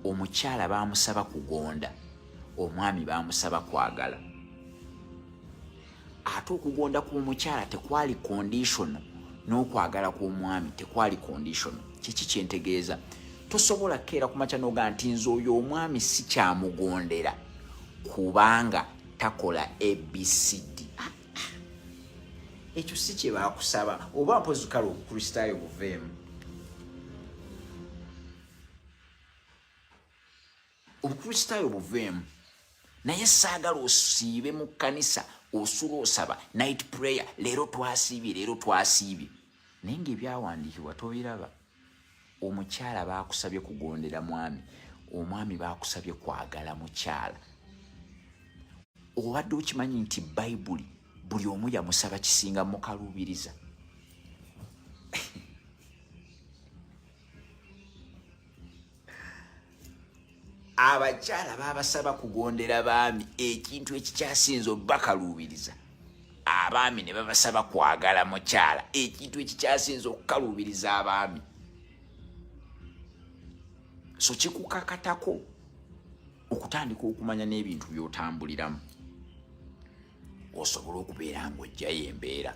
omukyala baamusaba kugonda, omwami baamusaba kwagala. Ate okugonda kw'omukyala tekwali condition, n'okwagala kw'omwami tekwali condition. Kiki kyentegeeza? Tosobola keera ku makya n'oga nti nze oyo omwami si kyamugondera kubanga takola ABCD. Ekyo si kye baakusaba. Oba mpozi kale obukristaayo buveemu. Obukristaayo buveemu. Naye saagala osiibe mu kkanisa osula osaba night prayer, leero twasiibye. Naye ng'ebyawandiikibwa tobiraba. Omukyala baakusabye kugondera mwami, omwami baakusabye kwagala mukyala. Obadde okimanyi nti Bayibuli buli omu yamusaba kisinga mukaluubiriza? Abakyala baabasaba kugondera baami ekintu ekikyasinze obakaluubiriza. Abaami ne babasaba kwagala mukyala ekintu ekikyasinze okukaluubiriza abaami. So kikukakatako okutandika okumanya n'ebintu by'otambuliramu, osobola okubeera ng'ojjayo embeera.